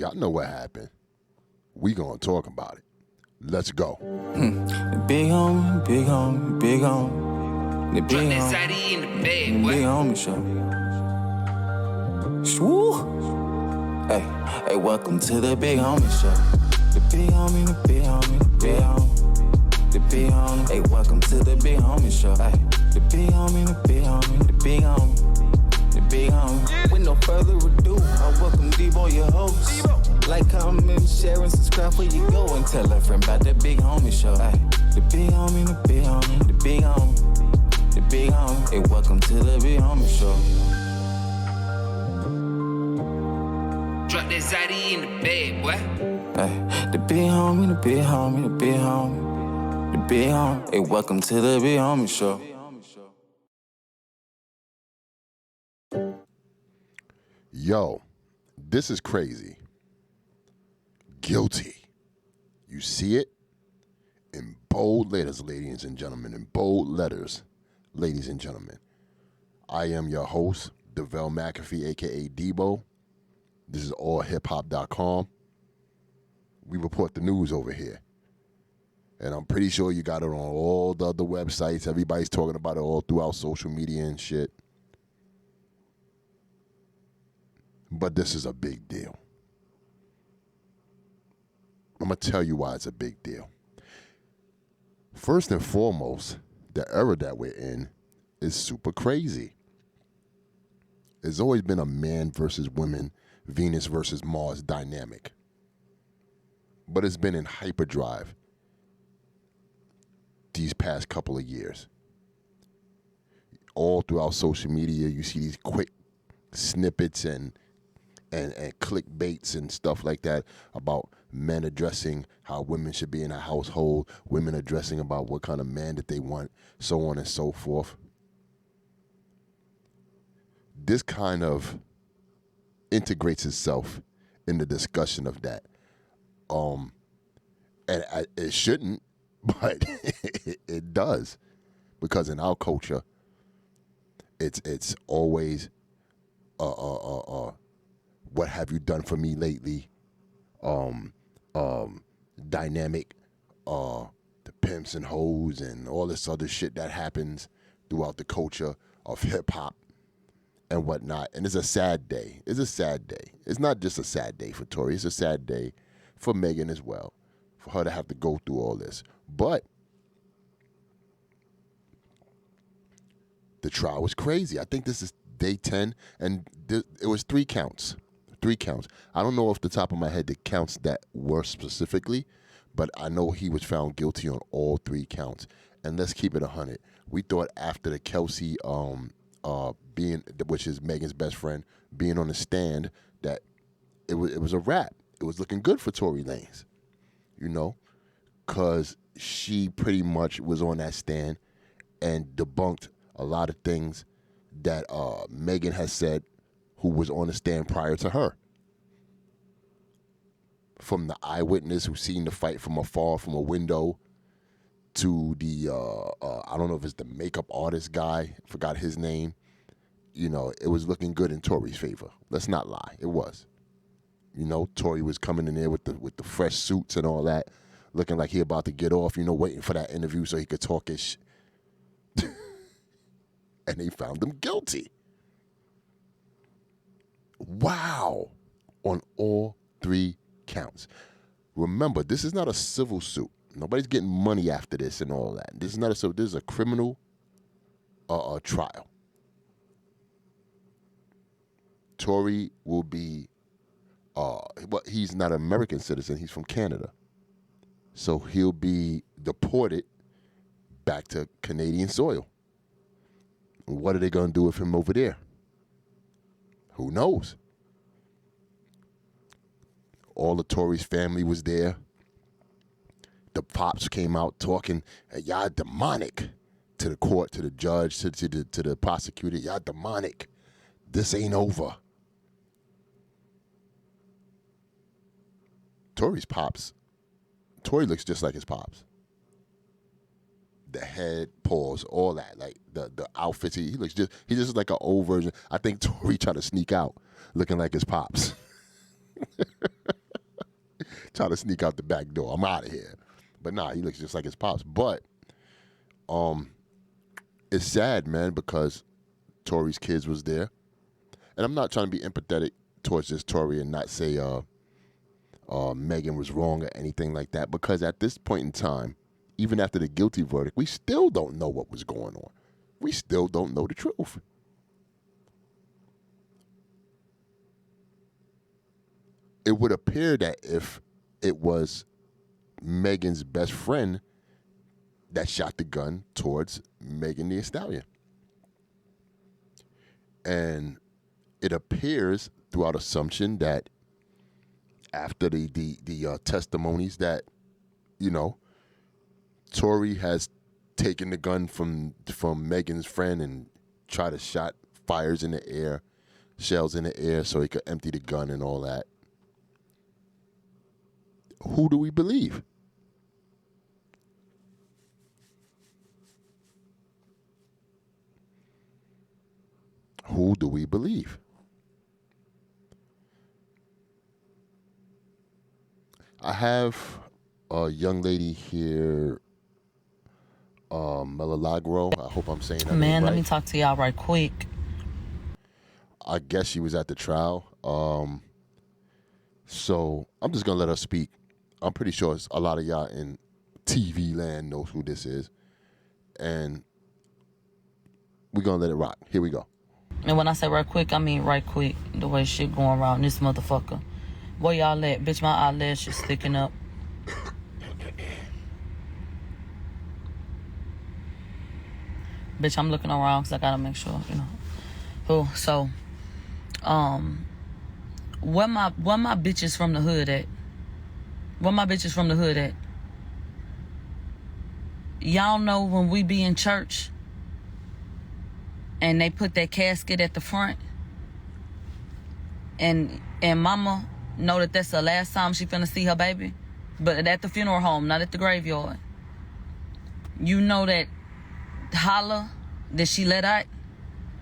Y'all know what happened. We gonna talk about it. Let's go. Big homie, big homie, big homie. The big homie, in the bed, big homie show. Swoo. Hey, welcome to the big homie show. The big homie, the big homie, the big homie. The big homie. Hey, welcome to the big homie show. Hey, the big homie, the big homie, the big homie. The big homie. With no further ado, I welcome Debo, your host. Like, comment, share, and subscribe where you go. And tell a friend about the big homie show. Ay, the big homie, the big homie, the big homie. The big homie. Hey, welcome to the big homie show. Drop that zaddy in the bed, boy. Ay, the big homie, the big homie, the big homie. The big homie. Hey, welcome to the big homie show. Yo, this is crazy. Guilty. You see it? In bold letters, ladies and gentlemen. In bold letters, ladies and gentlemen. I am your host, DeVell McAfee, a.k.a. Debo. This is AllHipHop.com. We report the news over here. And I'm pretty sure you got it on all the other websites. Everybody's talking about it all throughout social media and shit. But this is a big deal. I'm going to tell you why it's a big deal. First and foremost, the era that we're in is super crazy. There's always been a man versus women, Venus versus Mars dynamic. But it's been in hyperdrive these past couple of years. All throughout social media, you see these quick snippets and clickbaits and stuff like that about men addressing how women should be in a household, women addressing about what kind of man that they want, so on and so forth. This kind of integrates itself in the discussion of that. It shouldn't, but it does, because in our culture, it's always what have you done for me lately? Dynamic, the pimps and hoes and all this other shit that happens throughout the culture of hip hop and whatnot. And it's a sad day. It's a sad day. It's not just a sad day for Tory. It's a sad day for Megan as well, for her to have to go through all this. But the trial was crazy. I think this is day 10, and it was 3 counts. 3 counts. I don't know off the top of my head the counts that were specifically, but I know he was found guilty on all 3 counts. And let's keep it 100. We thought after the Kelsey which is Megan's best friend, being on the stand, that it was a wrap. It was looking good for Tory Lanez, you know, because she pretty much was on that stand and debunked a lot of things that Megan has said, who was on the stand prior to her. From the eyewitness who seen the fight from afar from a window to the, I don't know if it's the makeup artist guy, forgot his name. You know, it was looking good in Tory's favor. Let's not lie, it was. You know, Tory was coming in there with the fresh suits and all that, looking like he about to get off, you know, waiting for that interview so he could talk his shit. And they found him guilty. Wow. On all 3 counts. Remember, this is not a civil suit. Nobody's getting money after this and all that. This is not a civil. This is a criminal trial. Tory will be, but he's not an American citizen. He's from Canada. So he'll be deported back to Canadian soil. What are they going to do with him over there? Who knows? All of Tory's family was there. The pops came out talking, y'all demonic, to the court, to the judge, to the prosecutor. Y'all demonic. This ain't over. Tory's pops. Tory looks just like his pops. The head, paws, all that, like the outfits. He just looks like an old version. I think Tory tried to sneak out looking like his pops. Trying to sneak out the back door. I'm out of here. But nah, he looks just like his pops. But it's sad, man, because Tory's kids was there. And I'm not trying to be empathetic towards this Tory and not say Megan was wrong or anything like that, because at this point in time, even after the guilty verdict, we still don't know what was going on. We still don't know the truth. It would appear that if it was Megan's best friend that shot the gun towards Megan Thee Stallion. And it appears throughout assumption that after the testimonies that, you know, Tory has taken the gun from Megan's friend and tried to shot fires in the air, shells in the air so he could empty the gun and all that. Who do we believe? Who do we believe? I have a young lady here, Melalagro. I hope I'm saying her name right. Let me talk to y'all right quick. I guess she was at the trial. So I'm just going to let her speak. I'm pretty sure a lot of y'all in TV land knows who this is. And we're going to let it rock. Here we go. And when I say right quick, I mean right quick. The way shit going around this motherfucker. Where y'all at? Bitch, my eyelash is sticking up. Bitch, I'm looking around because I got to make sure, you know. Oh, so, where my bitches from the hood at? Where my bitches from the hood at? Y'all know when we be in church and they put that casket at the front and mama know that that's the last time she finna see her baby, but at the funeral home, not at the graveyard. You know that holler that she let out?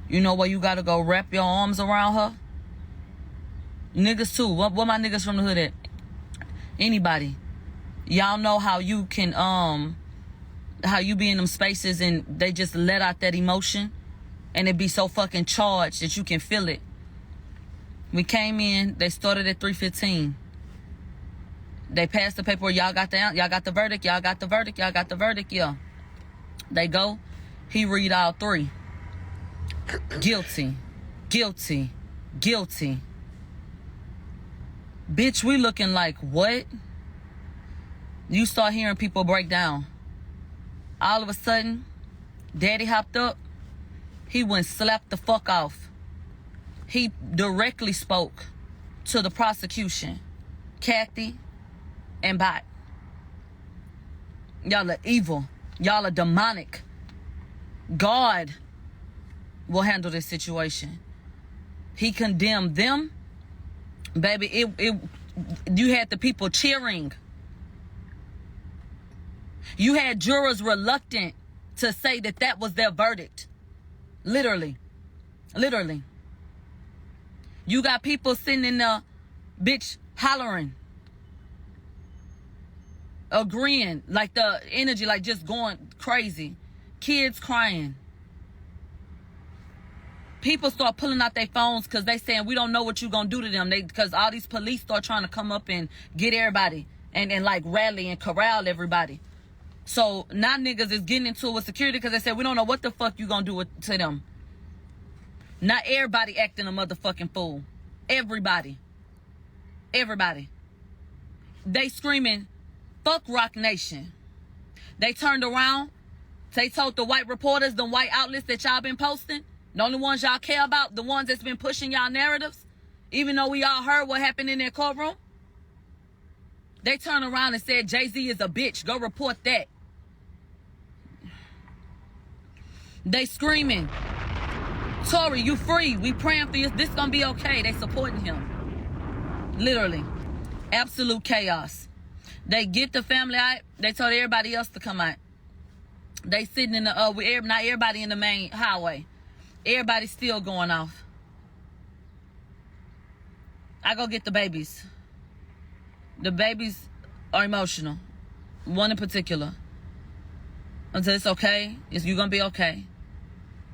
You know where you gotta go wrap your arms around her? Niggas too. What my niggas from the hood at? Anybody. Y'all know how you can, how you be in them spaces and they just let out that emotion and it be so fucking charged that you can feel it. We came in, they started at 3:15. They passed the paper, y'all got the verdict, y'all got the verdict, yeah. They go, he read all three. Guilty, guilty, guilty. Bitch, we looking like what? You start hearing people break down. All of a sudden, daddy hopped up. He went slapped the fuck off. He directly spoke to the prosecution, Kathy and Bot. Y'all are evil. Y'all are demonic. God will handle this situation. He condemned them. Baby, you had the people cheering. You had jurors reluctant to say that was their verdict. Literally. Literally. You got people sitting in the bitch hollering. Agreeing. Like the energy like just going crazy. Kids crying. People start pulling out their phones because they saying we don't know what you gonna do to them. Because all these police start trying to come up and get everybody and like rally and corral everybody. So now niggas is getting into it with security because they said we don't know what the fuck you gonna do to them. Not everybody acting a motherfucking fool. Everybody. Everybody. They screaming, fuck Rock Nation. They turned around. They told the white reporters, the white outlets that y'all been posting, the only ones y'all care about, the ones that's been pushing y'all narratives, even though we all heard what happened in their courtroom. They turned around and said, Jay-Z is a bitch. Go report that. They screaming, Tory, you free. We praying for you. This gonna be okay. They supporting him. Literally. Absolute chaos. They get the family out. They told everybody else to come out. They sitting in the, not everybody in the main highway. Everybody's still going off. I go get the babies. The babies are emotional. One in particular. I said, it's okay. You're going to be okay.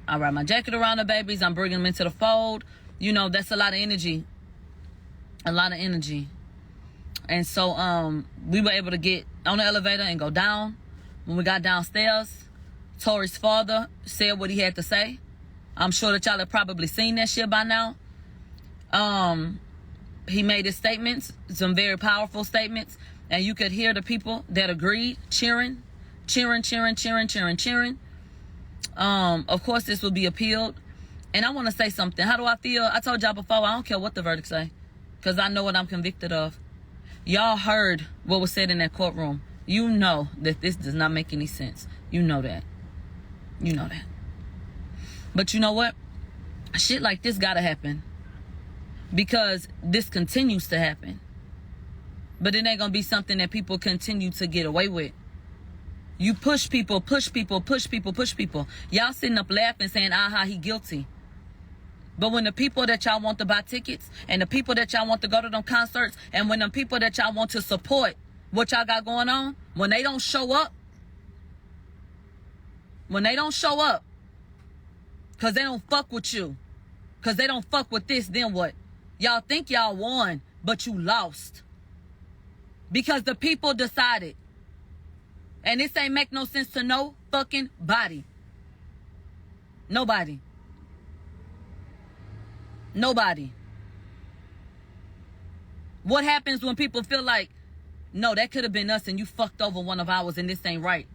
I wrap my jacket around the babies. I'm bringing them into the fold. You know, that's a lot of energy. A lot of energy. And so we were able to get on the elevator and go down. When we got downstairs, Tory's father said what he had to say. I'm sure that y'all have probably seen that shit by now. He made his statements, some very powerful statements. And you could hear the people that agreed cheering. Of course, this will be appealed. And I want to say something. How do I feel? I told y'all before, I don't care what the verdict say. Because I know what I'm convicted of. Y'all heard what was said in that courtroom. You know that this does not make any sense. You know that. You know that. But you know what? Shit like this gotta happen. Because this continues to happen. But it ain't gonna be something that people continue to get away with. You push people. Y'all sitting up laughing saying, aha, he guilty. But when the people that y'all want to buy tickets and the people that y'all want to go to them concerts and when the people that y'all want to support what y'all got going on, when they don't show up, because they don't fuck with you, because they don't fuck with this, then what? Y'all think y'all won, but you lost. Because the people decided. And this ain't make no sense to no fucking body. Nobody. What happens when people feel like, no, that could have been us and you fucked over one of ours and this ain't right?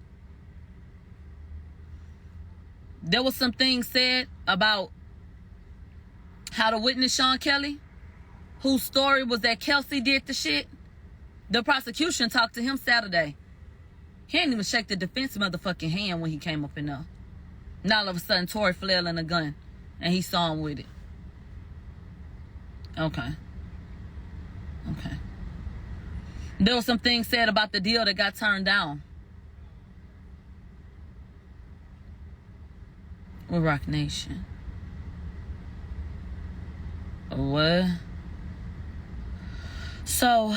There was some things said about how to witness Sean Kelly, whose story was that Kelsey did the shit. The prosecution talked to him Saturday. He didn't even shake the defense motherfucking hand when he came up in there. Now all of a sudden, Tory flailing a gun, and he saw him with it. Okay. There was some things said about the deal that got turned down. With Rock Nation. What? So,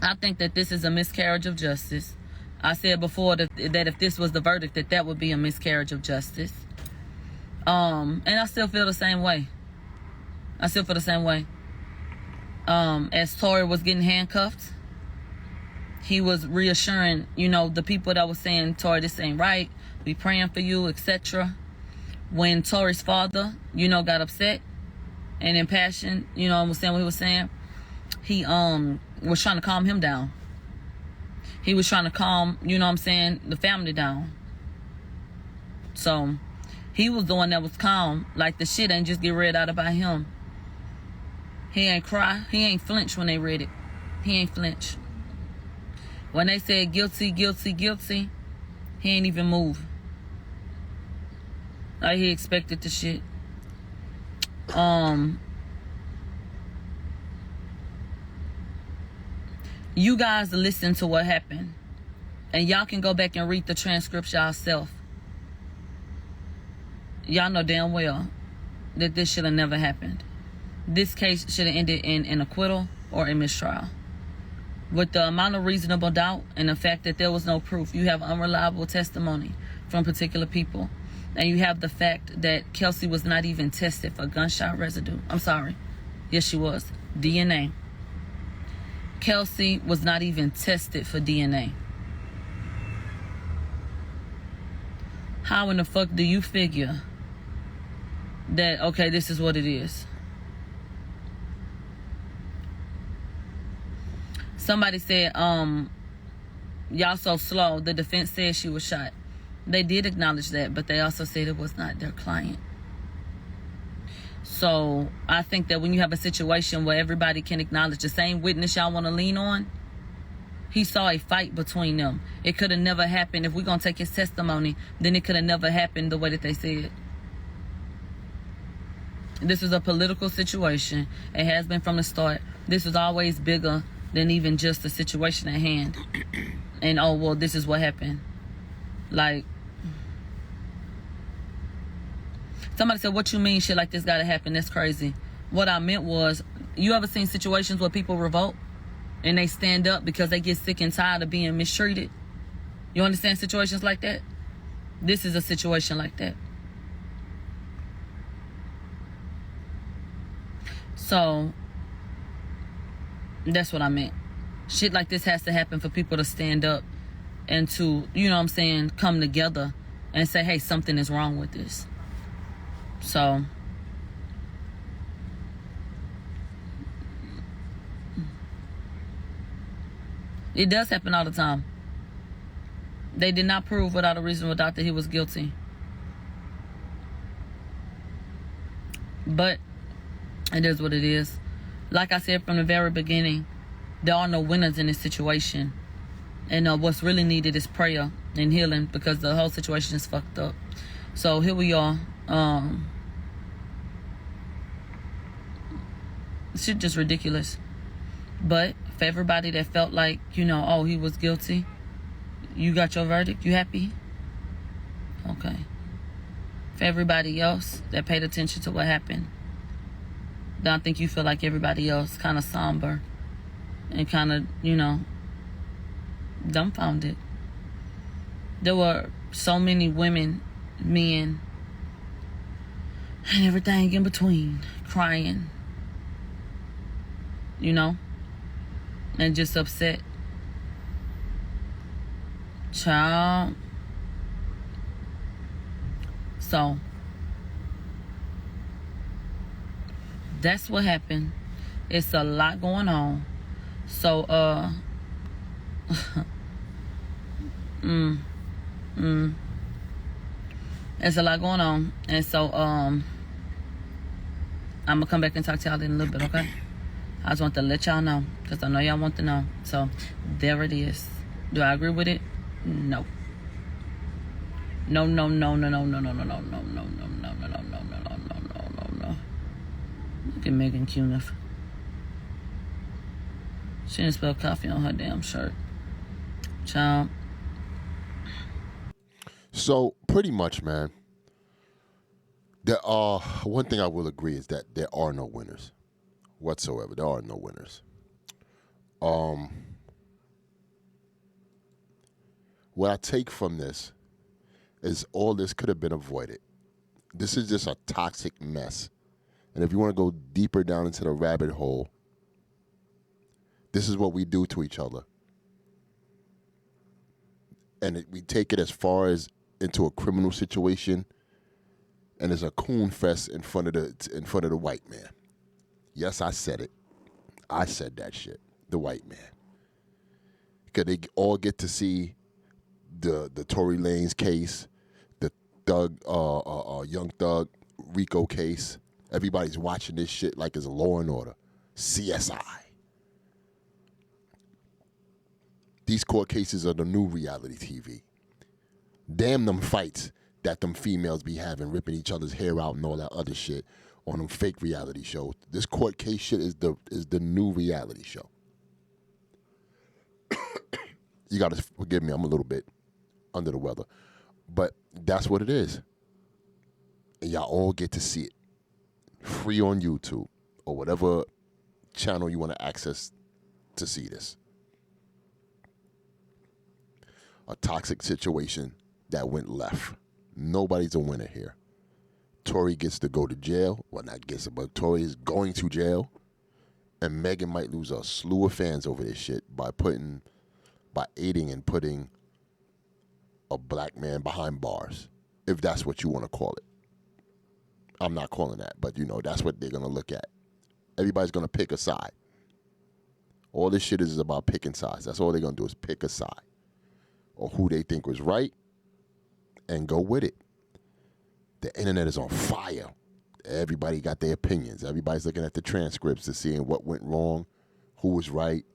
I think that this is a miscarriage of justice. I said before that if this was the verdict, that would be a miscarriage of justice. And I still feel the same way. As Tory was getting handcuffed, he was reassuring, the people that was saying, Tory, this ain't right. We praying for you, etc. When Tory's father, got upset and impassioned, was saying what he was saying, he was trying to calm him down. He was trying to calm, the family down. So, he was the one that was calm. Like, the shit ain't just get read out about him. He ain't cry. He ain't flinch when they read it. He ain't flinch. When they said guilty, he ain't even move. Like, he expected the shit. You guys listen to what happened. And y'all can go back and read the transcripts yourself. Y'all know damn well that this should have never happened. This case should have ended in an acquittal or a mistrial. With the amount of reasonable doubt and the fact that there was no proof, you have unreliable testimony from particular people. And you have the fact that Kelsey was not even tested for gunshot residue. I'm sorry. Yes, she was. DNA. Kelsey was not even tested for DNA. How in the fuck do you figure that, okay, this is what it is? Somebody said, y'all so slow. The defense said she was shot. They did acknowledge that, but they also said it was not their client. So I think that when you have a situation where everybody can acknowledge the same witness y'all want to lean on, he saw a fight between them. It could have never happened. If we're going to take his testimony, then it could have never happened the way that they said. This is a political situation. It has been from the start. This was always bigger than even just the situation at hand. And, oh, well, this is what happened. Like, somebody said, what you mean shit like this gotta happen? That's crazy. What I meant was, You ever seen situations where people revolt and they stand up because they get sick and tired of being mistreated? You understand situations like that? This is a situation like that. So that's what I meant. Shit like this has to happen for people to stand up and to, you know what I'm saying, come together and say, hey, something is wrong with this. So it does happen all the time. They did not prove without a reasonable doubt that he was guilty. But it is what it is. Like I said from the very beginning, there are no winners in this situation. And what's really needed is prayer and healing, because the whole situation is fucked up. So here we are. Shit just ridiculous. But for everybody that felt like, you know, oh, he was guilty, you got your verdict? You happy? Okay. For everybody else that paid attention to what happened, don't think you feel like everybody else, kind of somber and kind of, you know, dumbfounded. There were so many women, men, and everything in between crying, you know, and just upset. Child. So that's what happened. It's a lot going on. So there's a lot going on. And so I'm gonna come back and talk to y'all in a little bit, okay? I just want to let y'all know, because I know y'all want to know. So there it is. Do I agree with it? No. No. Look at Megan Cuniff. She didn't spill coffee on her damn shirt. Child. So pretty much, man, there are, one thing I will agree is that there are no winners whatsoever. There are no winners. What I take from this is all this could have been avoided. This is just a toxic mess. And if you want to go deeper down into the rabbit hole, this is what we do to each other. And we take it as far as into a criminal situation, and it's a coon fest in front of the white man. Yes, I said it. I said that shit. The white man. Because they all get to see the Tory Lanez case, the Thug, Young Thug Rico case. Everybody's watching this shit like it's a Law and Order, CSI. These court cases are the new reality TV. Damn them fights that them females be having, ripping each other's hair out and all that other shit on them fake reality shows. This court case shit is the new reality show. You gotta forgive me, I'm a little bit under the weather. But that's what it is. And y'all all get to see it. Free on YouTube or whatever channel you want to access to see this. A toxic situation that went left. Nobody's a winner here. Tory gets to go to jail. Well, not gets it, but Tory is going to jail. And Megan might lose a slew of fans over this shit by aiding and putting a black man behind bars, if that's what you want to call it. I'm not calling that, but you know, that's what they're going to look at. Everybody's going to pick a side. All this shit is about picking sides. That's all they're going to do is pick a side. Or who they think was right and go with it. The internet is on fire. Everybody got their opinions. Everybody's looking at the transcripts to seeing what went wrong, who was right,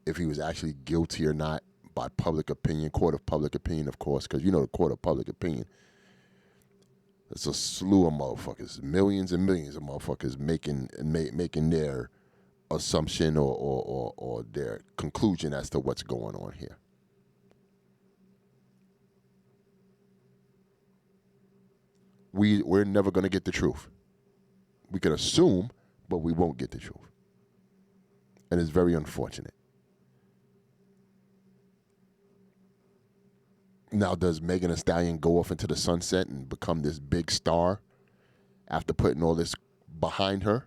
if he was actually guilty or not by public opinion, court of public opinion, of course, because you know the court of public opinion. It's a slew of motherfuckers, millions and millions of motherfuckers making their assumption or their conclusion as to what's going on here. We're never going to get the truth. We can assume, but we won't get the truth. And it's very unfortunate. Now, does Megan Thee Stallion go off into the sunset and become this big star after putting all this behind her?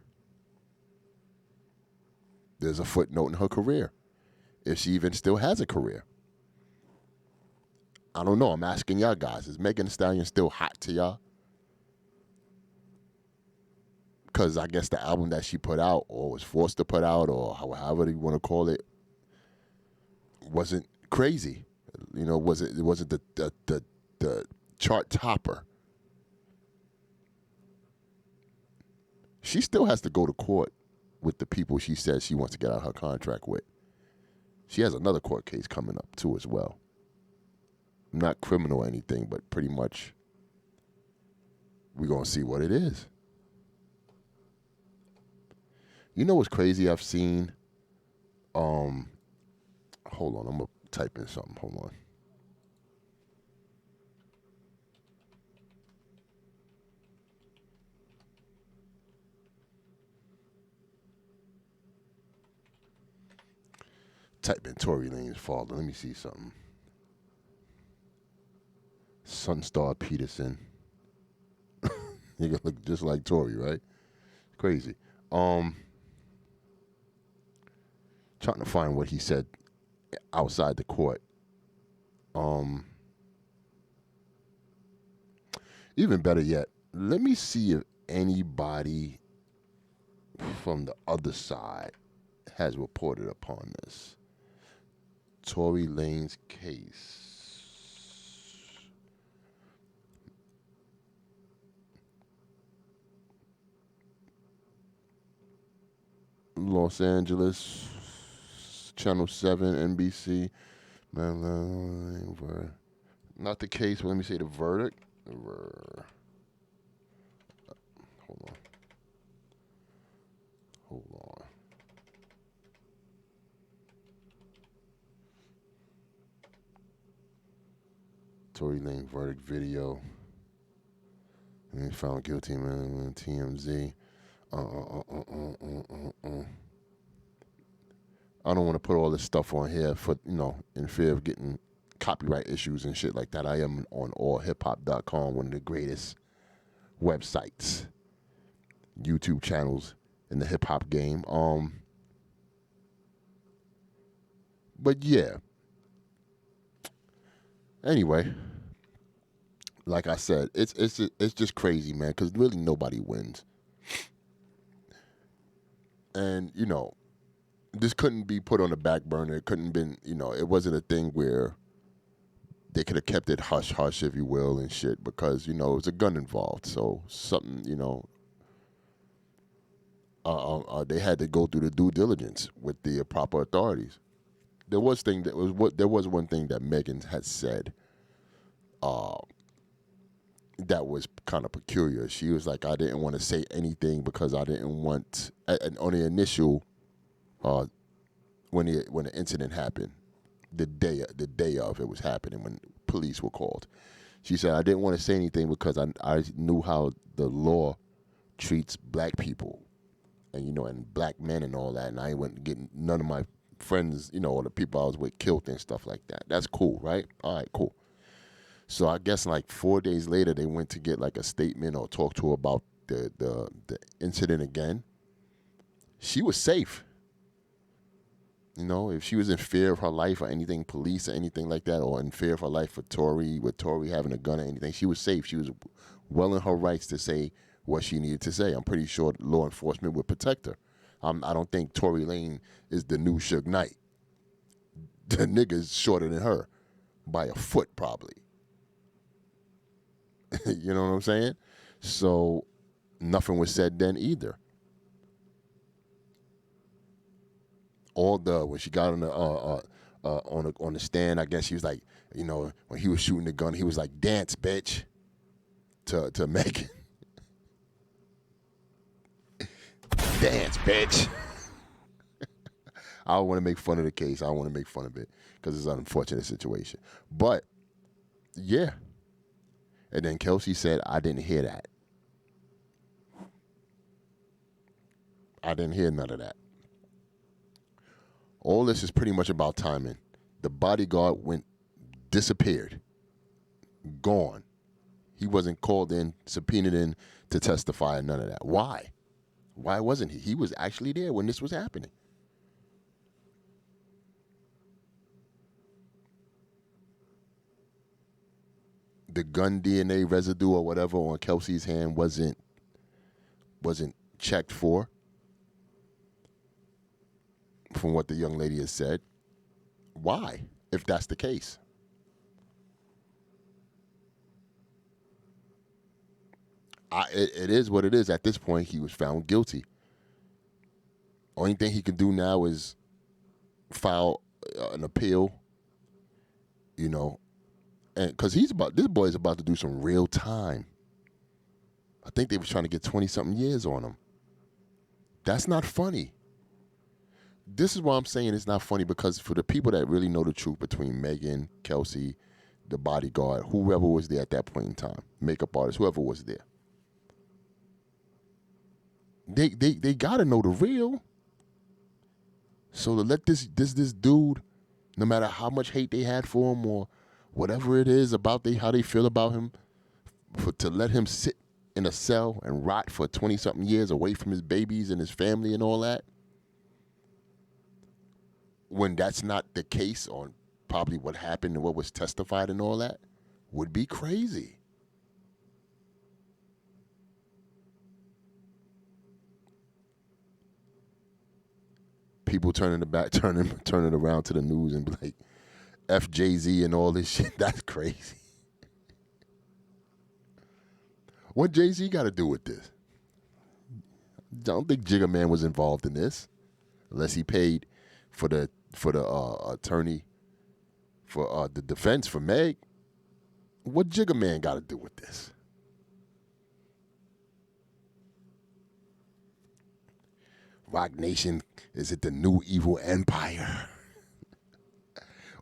There's a footnote in her career, if she even still has a career. I don't know. I'm asking y'all guys. Is Megan Thee Stallion still hot to y'all? Because I guess the album that she put out, or was forced to put out, or however you want to call it, wasn't crazy. You know, it wasn't the chart topper. She still has to go to court with the people she says she wants to get out of her contract with. She has another court case coming up too as well. Not criminal or anything, but pretty much we're going to see what it is. You know what's crazy I've seen? Hold on, I'm going to type in something. Hold on. Type in Tory Lanez father. Let me see something. Sunstar Peterson. You gonna look just like Tory, right? Crazy. Trying to find what he said outside the court. Even better yet, let me see if anybody from the other side has reported upon this. Tory Lanez case. Los Angeles, Channel 7, NBC. Not the case, but let me say the verdict. Hold on. Tory Lanez verdict video. And he found guilty, man. TMZ. I don't want to put all this stuff on here for, in fear of getting copyright issues and shit like that. I am on AllHipHop.com, one of the greatest websites, YouTube channels in the hip hop game. But yeah. Anyway, like I said, it's just crazy, man, because really nobody wins. And, this couldn't be put on the back burner. It couldn't been, it wasn't a thing where they could have kept it hush-hush, if you will, and shit, because, it was a gun involved. So something, they had to go through the due diligence with the proper authorities. There was one thing that Megan had said that was kind of peculiar. She was like, I didn't want to say anything because I didn't want, on the initial, when the incident happened, the day of it was happening, when police were called. She said, I didn't want to say anything because I knew how the law treats black people and, and black men and all that. And I wasn't getting none of my friends, or the people I was with killed and stuff like that. That's cool, right? All right, cool. So I guess like 4 days later, they went to get like a statement or talk to her about the incident again. She was safe. If she was in fear of her life or anything, police or anything like that, or in fear of her life with Tory having a gun or anything, she was safe. She was well in her rights to say what she needed to say. I'm pretty sure law enforcement would protect her. I don't think Tory Lanez is the new Suge Knight. The nigga's shorter than her by a foot, probably. You know what I'm saying? So nothing was said then either. When she got on the stand, I guess she was like, when he was shooting the gun, he was like, "Dance, bitch," to Megan. Dance, bitch. I don't want to make fun of the case. I don't want to make fun of it because it's an unfortunate situation. But yeah. And then Kelsey said, I didn't hear that. I didn't hear none of that. All this is pretty much about timing. The bodyguard disappeared, gone. He wasn't called in, subpoenaed in to testify or none of that. Why? Why wasn't he? He was actually there when this was happening. The gun DNA residue or whatever on Kelsey's hand wasn't checked for, from what the young lady has said. Why, if that's the case? It is what it is. At this point, he was found guilty. Only thing he can do now is file an appeal, and because this boy is about to do some real time. I think they was trying to get 20-something years on him. That's not funny. This is why I'm saying it's not funny, because for the people that really know the truth between Megan, Kelsey, the bodyguard, whoever was there at that point in time, makeup artist, whoever was there, they gotta know the real. So to let this dude, no matter how much hate they had for him or whatever it is about how they feel about him, to let him sit in a cell and rot for 20-something years away from his babies and his family and all that, when that's not the case on probably what happened and what was testified and all that, would be crazy. People turning around to the news and be like, F Jay-Z and all this shit. That's crazy. What Jay-Z got to do with this? I don't think Jigga Man was involved in this, unless he paid for the attorney for the defense for Meg. What Jigga Man got to do with this? Rock Nation, is it the new evil empire?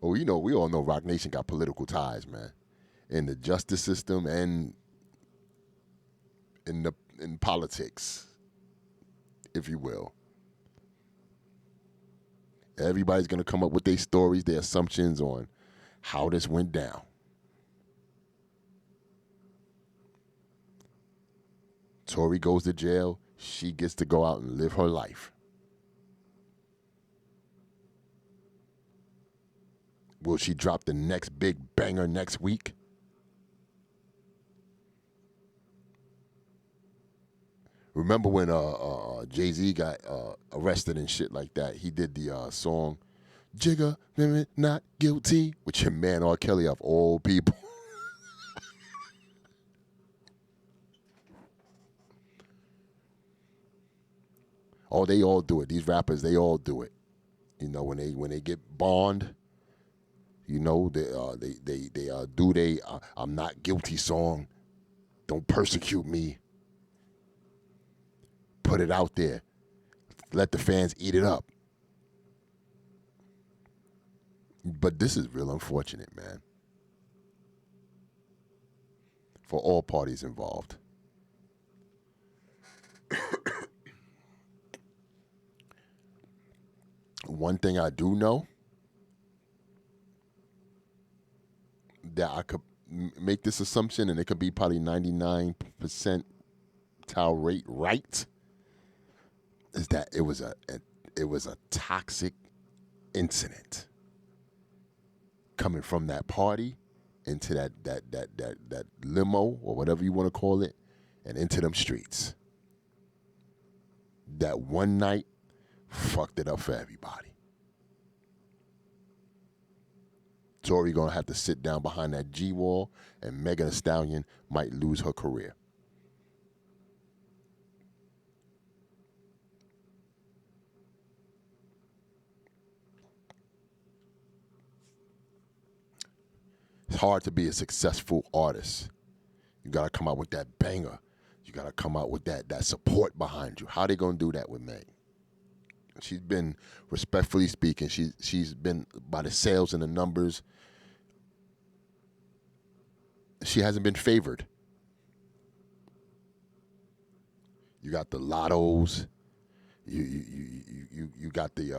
Oh, we all know Rock Nation got political ties, man, in the justice system and in politics, if you will. Everybody's gonna come up with their stories, their assumptions on how this went down. Tory goes to jail. She gets to go out and live her life. Will she drop the next big banger next week? Remember when Jay-Z got arrested and shit like that? He did the song, Jigga, Women Not Guilty, with your man R. Kelly of all people. Oh, they all do it. These rappers, they all do it. When they get bond, they do they I'm not guilty song. Don't persecute me. Put it out there. Let the fans eat it up. But this is real unfortunate, man. For all parties involved. One thing I do know, that I could make this assumption, and it could be probably 99% rate right, is that it was a toxic incident coming from that party into that limo or whatever you want to call it, and into them streets. That one night fucked it up for everybody. Tory gonna have to sit down behind that G-wall, and Megan Thee Stallion might lose her career. It's hard to be a successful artist. You gotta come out with that banger. You gotta come out with that support behind you. How they gonna do that with Meg? She's been, respectfully speaking, she's been, by the sales and the numbers, she hasn't been favored. You got the Lottos, You got the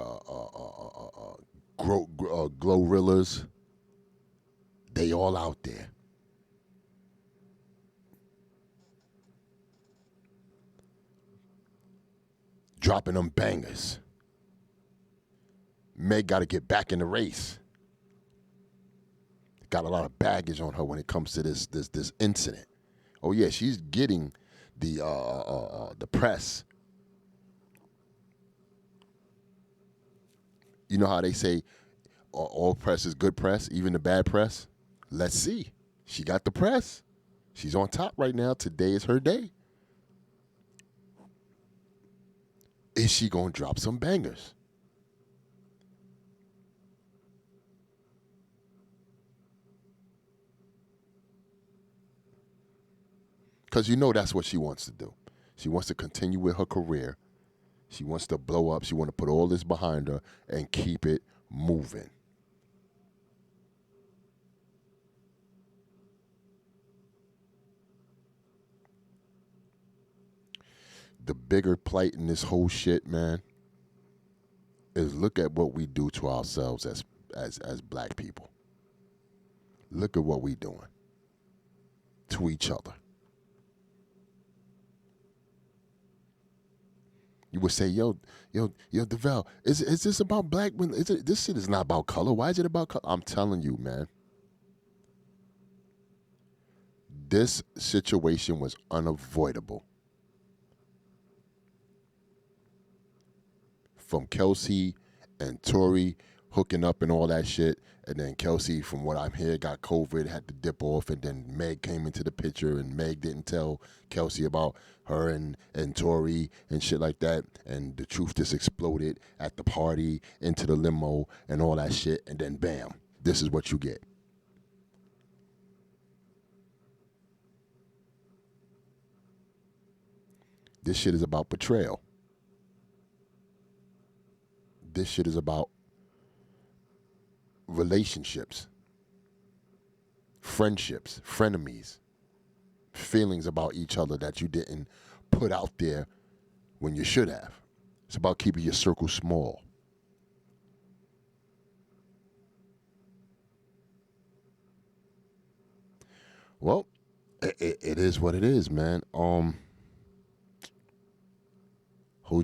Glorrillas. They all out there. Dropping them bangers. Meg got to get back in the race. Got a lot of baggage on her when it comes to this incident. Oh yeah, she's getting the press. You know how they say all press is good press, even the bad press? Let's see. She got the press. She's on top right now. Today is her day. Is she going to drop some bangers? Because you know that's what she wants to do. She wants to continue with her career. She wants to blow up. She wants to put all this behind her and keep it moving. The bigger plight in this whole shit, man, is look at what we do to ourselves as black people. Look at what we doing to each other. You would say, yo, DeVal, is this about black women? This shit is not about color. Why is it about color? I'm telling you, man. This situation was unavoidable. From Kelsey and Tory hooking up and all that shit, and then Kelsey, from what I'm hearing, got COVID, had to dip off, and then Meg came into the picture, and Meg didn't tell Kelsey about her and Tory and shit like that, and the truth just exploded at the party, into the limo, and all that shit, and then bam, this is what you get. This shit is about betrayal. This shit is about relationships, friendships, frenemies, feelings about each other that you didn't put out there when you should have. It's about keeping your circle small. Well, it is what it is, man. Hold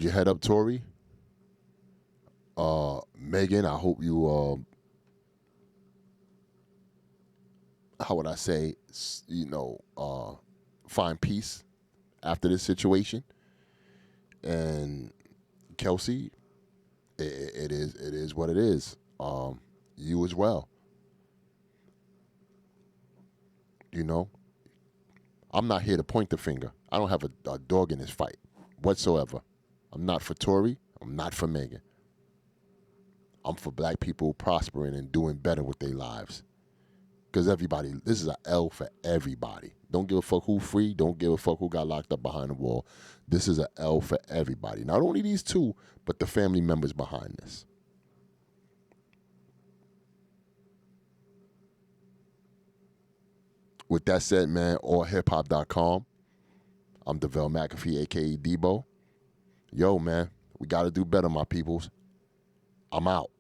your head up, Tory. Megan, I hope you, how would I say, find peace after this situation. And Kelsey, it is what it is. You as well. You know, I'm not here to point the finger. I don't have a dog in this fight whatsoever. I'm not for Tory. I'm not for Megan. I'm for black people prospering and doing better with their lives. Because everybody, this is an L for everybody. Don't give a fuck who free. Don't give a fuck who got locked up behind the wall. This is an L for everybody. Not only these two, but the family members behind this. With that said, man, allhiphop.com. I'm DeVal McAfee, a.k.a. Debo. Yo, man, we got to do better, my peoples. I'm out.